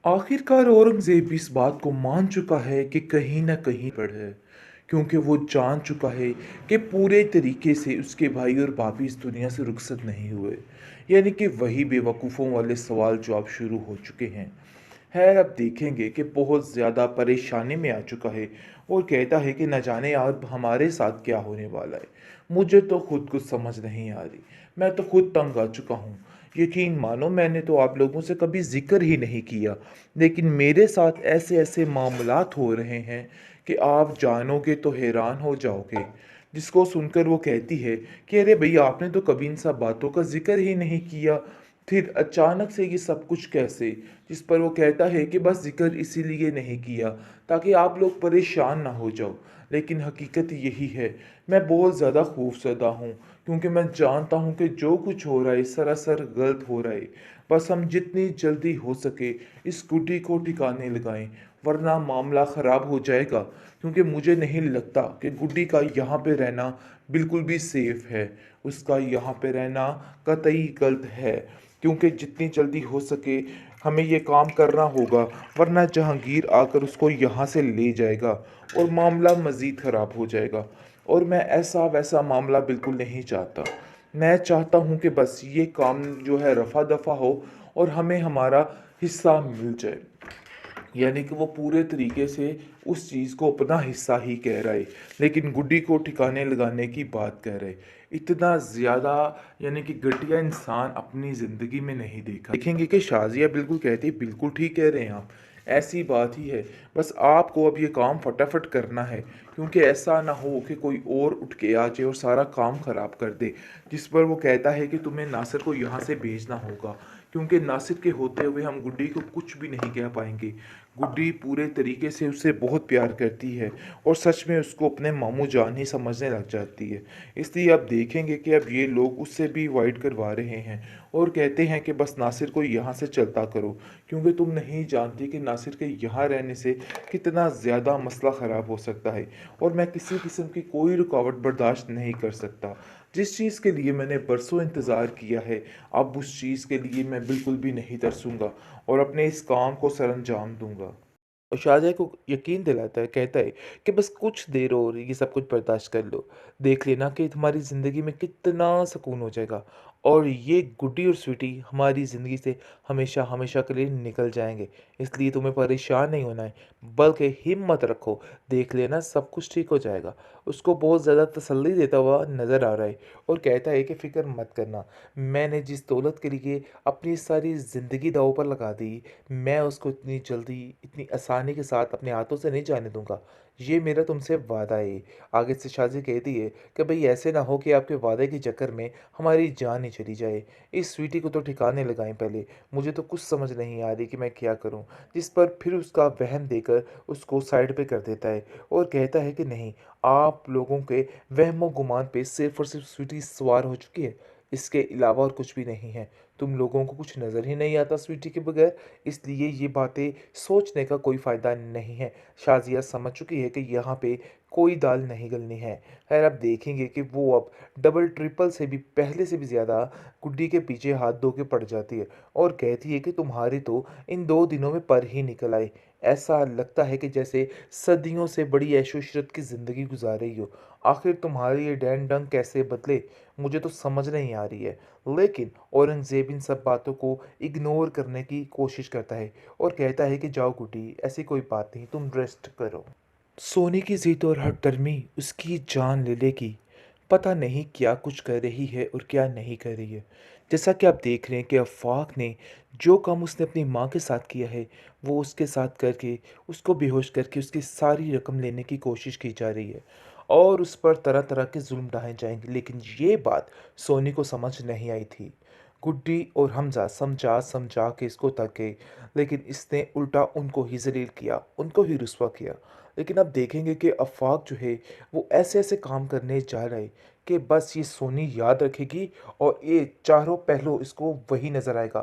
आखिरकार औरंगज़ेब इस बात को मान चुका है कि कहीं न कहीं गड़बड़ है, क्योंकि वो जान चुका है कि पूरे तरीके से उसके भाई और भाभी इस दुनिया से रुखसत नहीं हुए। यानी कि वही बेवकूफ़ों वाले सवाल जवाब शुरू हो चुके हैं। खैर, अब देखेंगे कि बहुत ज़्यादा परेशानी में आ चुका है और कहता है कि न जाने अब हमारे साथ क्या होने वाला है। मुझे तो खुद कुछ समझ नहीं आ रही। मैं तो खुद तंग आ चुका हूँ। यकीन मानो, मैंने तो आप लोगों से कभी ज़िक्र ही नहीं किया, लेकिन मेरे साथ ऐसे-ऐसे मामलात हो रहे हैं कि आप जानोगे तो हैरान हो जाओगे। जिसको सुनकर वो कहती है कि अरे भई, आपने तो कभी इन सब बातों का ज़िक्र ही नहीं किया, फिर अचानक से ये सब कुछ कैसे? जिस पर वो कहता है कि बस ज़िक्र इसीलिए नहीं किया ताकि आप लोग परेशान ना हो जाओ। लेकिन हकीकत यही है, मैं बहुत ज़्यादा खौफ़ज़दा हूँ, क्योंकि मैं जानता हूँ कि जो कुछ हो रहा है सरासर गलत हो रहा है। बस हम जितनी जल्दी हो सके इस गुड्डी को ठिकाने लगाएं, वरना मामला ख़राब हो जाएगा। क्योंकि मुझे नहीं लगता कि गुड्डी का यहाँ पे रहना बिल्कुल भी सेफ़ है। उसका यहाँ पे रहना कतई गलत है, क्योंकि जितनी जल्दी हो सके हमें ये काम करना होगा, वरना जहांगीर आकर उसको यहाँ से ले जाएगा और मामला मज़ीद ख़राब हो जाएगा। और मैं ऐसा वैसा मामला बिल्कुल नहीं चाहता। मैं चाहता हूँ कि बस ये काम जो है रफ़ा दफ़ा हो और हमें हमारा हिस्सा मिल जाए। यानी कि वो पूरे तरीके से उस चीज़ को अपना हिस्सा ही कह रहा है, लेकिन गुड्डी को ठिकाने लगाने की बात कह रहे। इतना ज़्यादा, यानी कि घटिया इंसान अपनी ज़िंदगी में नहीं देखा। देखेंगे कि शाज़िया बिल्कुल कहती है, बिल्कुल ठीक कह रहे हैं आप, ऐसी बात ही है। बस आपको अब ये काम फटाफट करना है, क्योंकि ऐसा ना हो कि कोई और उठ के आ जाए और सारा काम ख़राब कर दे। जिस पर वो कहता है कि तुम्हें नासिर को यहाँ से भेजना होगा, क्योंकि नासिर के होते हुए हम गुड्डी को कुछ भी नहीं कह पाएंगे। गुड्डी पूरे तरीके से उससे बहुत प्यार करती है और सच में उसको अपने मामू जान ही समझने लग जाती है। इसलिए अब देखेंगे कि अब ये लोग उससे भी वाइड करवा रहे हैं और कहते हैं कि बस नासिर को यहाँ से चलता करो, क्योंकि तुम नहीं जानती कि नासिर के यहाँ रहने से कितना ज़्यादा मसला ख़राब हो सकता है और मैं किसी किस्म की कोई रुकावट बर्दाश्त नहीं कर सकता। जिस चीज़ के लिए मैंने बरसों इंतज़ार किया है, अब उस चीज़ के लिए मैं बिल्कुल भी नहीं तरसूंगा और अपने इस काम को सरअंजाम दूंगा। और शाहजहाँ को यकीन दिलाता है, कहता है कि बस कुछ देर और ये सब कुछ बर्दाश्त कर लो। देख लेना कि तुम्हारी ज़िंदगी में कितना सुकून हो जाएगा और ये गुड्डी और स्वीटी हमारी ज़िंदगी से हमेशा हमेशा के लिए निकल जाएंगे। इसलिए तुम्हें परेशान नहीं होना है, बल्कि हिम्मत रखो। देख लेना, सब कुछ ठीक हो जाएगा। उसको बहुत ज़्यादा तसल्ली देता हुआ नज़र आ रहा है और कहता है कि फ़िक्र मत करना, मैंने जिस दौलत के लिए अपनी सारी ज़िंदगी दांव पर लगा दी, मैं उसको इतनी जल्दी, इतनी आसानी के साथ अपने हाथों से नहीं जाने दूँगा। ये मेरा तुमसे वादा है। आगे से शाज़ी कहती है कि भई ऐसे ना हो कि आपके वादे के चक्कर में हमारी जान ही चली जाए। इस स्वीटी को तो ठिकाने लगाएँ पहले। मुझे तो कुछ समझ नहीं आ रही कि मैं क्या करूँ? जिस पर फिर उसका वहम देकर उसको साइड पे कर देता है और कहता है कि नहीं, आप लोगों के वहमो-गुमान पे सिर्फ़ और सिर्फ़ स्वीटी सवार हो चुकी है। इसके अलावा और कुछ भी नहीं है। तुम लोगों को कुछ नज़र ही नहीं आता स्वीटी के बगैर, इसलिए ये बातें सोचने का कोई फ़ायदा नहीं है। शाज़िया समझ चुकी है कि यहाँ पे कोई दाल नहीं गलनी है। खैर, अब देखेंगे कि वो अब डबल ट्रिपल से भी पहले से भी ज़्यादा गुड्डी के पीछे हाथ धो के पड़ जाती है और कहती है कि तुम्हारी तो इन 2 दिनों में पर ही निकल आए। ऐसा लगता है कि जैसे सदियों से बड़ी ऐशो-इशरत की ज़िंदगी गुज़ार रही हो। आखिर तुम्हारी ये डैन-डंग कैसे बदले, मुझे तो समझ नहीं आ रही है। लेकिन औरंगज़ेब इन सब बातों को इग्नोर करने की कोशिश करता है और कहता है कि जाओ गुड्डी, ऐसी कोई बात नहीं, तुम रेस्ट करो। सोने की ज़िद और हठधर्मी उसकी जान ले लेगी। पता नहीं क्या कुछ कर रही है और क्या नहीं कर रही है। जैसा कि आप देख रहे हैं कि आफ़ाक ने जो काम उसने अपनी माँ के साथ किया है, वो उसके साथ करके, उसको बेहोश करके उसकी सारी रकम लेने की कोशिश की जा रही है और उस पर तरह-तरह के ज़ुल्म ढाए जाएँगे। लेकिन ये बात सोनी को समझ नहीं आई थी। गुड्डी और हमज़ा समझा-समझा के इसको तक गए, लेकिन इसने उल्टा उनको ही ज़लील किया, उनको ही रुस्वा किया। लेकिन अब देखेंगे कि आफ़ाक जो है वो ऐसे-ऐसे काम करने जा रहा है कि बस ये सोनी याद रखेगी और ये चारों पहलू इसको वही नज़र आएगा।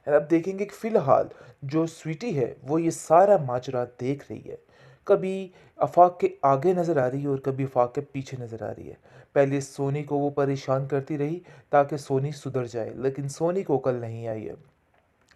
और अब देखेंगे कि फ़िलहाल जो स्वीटी है वो ये सारा माजरा देख रही है। कभी आफ़ाक के आगे नज़र आ रही है और कभी आफ़ाक के पीछे नज़र आ रही है। पहले सोनी को वो परेशान करती रही ताकि सोनी सुधर जाए, लेकिन सोनी को अकल नहीं आई है।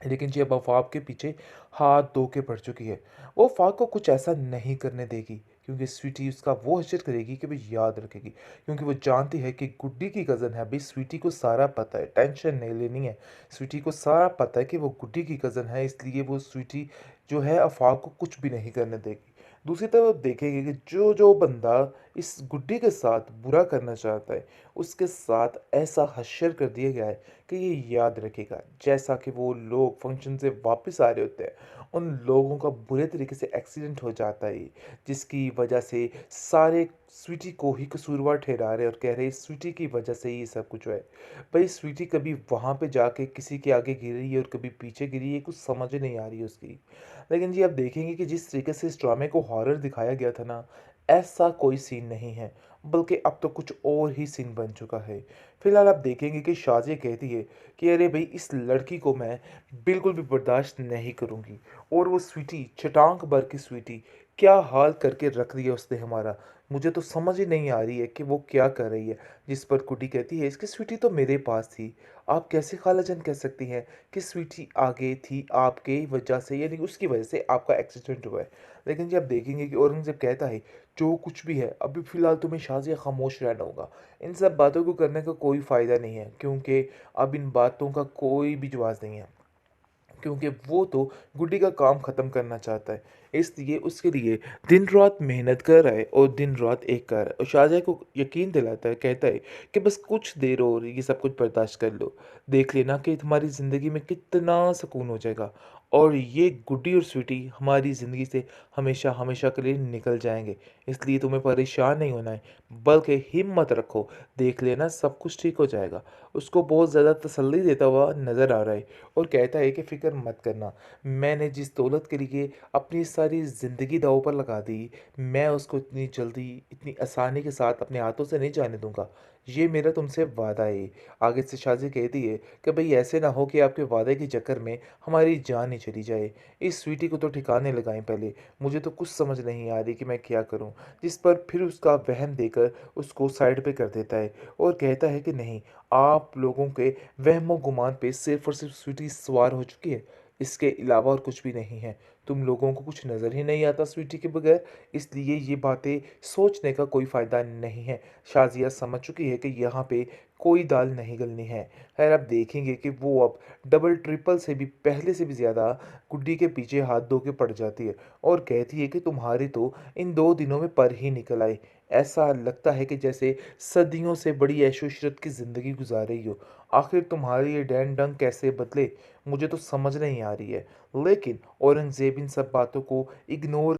लेकिन जी अब अफ़वाह के पीछे हाथ धो के पड़ चुकी है। वो अफ़वाह को कुछ ऐसा नहीं करने देगी, क्योंकि स्वीटी उसका वो हश्र करेगी कि वो याद रखेगी। क्योंकि वो जानती है कि गुड्डी की कज़न है। अभी स्वीटी को सारा पता है, टेंशन नहीं लेनी है। स्वीटी को सारा पता है कि वो गुड्डी की कज़न है, इसलिए वो स्वीटी जो है अफ़वाह को कुछ भी नहीं करने देगी। दूसरी तरफ देखेंगे कि जो बंदा इस गुड्डी के साथ बुरा करना चाहता है, उसके साथ ऐसा हश्र कर दिया गया है कि ये याद रखेगा। जैसा कि वो लोग फंक्शन से वापस आ रहे होते हैं, उन लोगों का बुरे तरीके से एक्सीडेंट हो जाता है, जिसकी वजह से सारे स्वीटी को ही कसूरवार ठहरा रहे हैं और कह रहे हैं स्वीटी की वजह से ही ये सब कुछ हुआ है। भाई स्वीटी कभी वहाँ पे जाके किसी के आगे गिरी है और कभी पीछे गिरी है, कुछ समझ नहीं आ रही है उसकी। लेकिन जी आप देखेंगे कि जिस तरीके से इस ड्रामे को हॉरर दिखाया गया था ना, ऐसा कोई सीन नहीं है, बल्कि अब तो कुछ और ही सीन बन चुका है। फिलहाल आप देखेंगे कि शाज़िया कहती है कि अरे भई इस लड़की को मैं बिल्कुल भी बर्दाश्त नहीं करूँगी। और वो स्वीटी, छटाक भर की स्वीटी, क्या हाल करके रख दिया उसने हमारा। मुझे तो समझ ही नहीं आ रही है कि वो क्या कर रही है। जिस पर गुड्डी कहती है इसकी स्वीटी तो मेरे पास थी। आप कैसे खालाजान कह सकती हैं कि स्वीटी आगे थी आपके वजह से, यानी उसकी वजह से आपका एक्सीडेंट हुआ है। लेकिन जब देखेंगे कि औरंगज़ेब कहता है जो कुछ भी है अभी फ़िलहाल तुम्हें शाज़िया खामोश रहना होगा। इन सब बातों को करने का कोई फ़ायदा नहीं है, क्योंकि अब इन बातों का कोई भी जवाब नहीं है। क्योंकि वो तो गुड्डी का काम ख़त्म करना चाहता है। इसलिए उसके लिए दिन-रात मेहनत कर रहा है और दिन-रात एक कर रहा है और शाहज़ाद को यकीन दिलाता है, कहता है कि बस कुछ देर और ये सब कुछ बर्दाश्त कर लो। देख लेना कि तुम्हारी ज़िंदगी में कितना सुकून हो जाएगा और ये गुड्डी और स्वीटी हमारी ज़िंदगी से हमेशा-हमेशा के लिए निकल जाएँगे। इसलिए तुम्हें परेशान नहीं होना है, बल्कि हिम्मत रखो, देख लेना सब कुछ ठीक हो जाएगा। उसको बहुत ज़्यादा तसल्ली देता हुआ नज़र आ रहा है और कहता है कि फ़िक्र मत करना, मैंने जिस दौलत के लिए अपनी सारी ज़िंदगी दाँव पर लगा दी, मैं उसको इतनी जल्दी, इतनी आसानी के साथ अपने हाथों से नहीं जाने दूँगा। ये मेरा तुमसे वादा है। आगे से शाज़ी कहती है कि भई ऐसे ना हो कि आपके वादे के चक्कर में हमारी जान ही चली जाए। इस स्वीटी को तो ठिकाने लगाएँ पहले, मुझे तो कुछ समझ नहीं आ रही कि मैं क्या करूँ? जिस पर फिर उसका वहम देकर उसको साइड पे कर देता है और कहता है कि नहीं, आप लोगों के वहमो-गुमान पे सिर्फ़ और सिर्फ़ स्वीटी सवार हो चुकी है। इसके अलावा और कुछ भी नहीं है। तुम लोगों को कुछ नज़र ही नहीं आता स्वीटी के बगैर, इसलिए ये बातें सोचने का कोई फ़ायदा नहीं है। शाज़िया समझ चुकी है कि यहाँ पे कोई दाल नहीं गलनी है। ख़ैर आप देखेंगे कि वो अब डबल ट्रिपल से भी पहले से भी ज़्यादा गुड्डी के पीछे हाथ धो के पड़ जाती है और कहती है कि तुम्हारी तो इन 2 दिनों में पर ही निकल आई। ऐसा लगता है कि जैसे सदियों से बड़ी ऐशो-इशरत की ज़िंदगी गुज़ार रही हो। आखिर तुम्हारे ये डैन-डंग कैसे बदले, मुझे तो समझ नहीं आ रही है। लेकिन औरंगज़ेब इन सब बातों को इग्नोर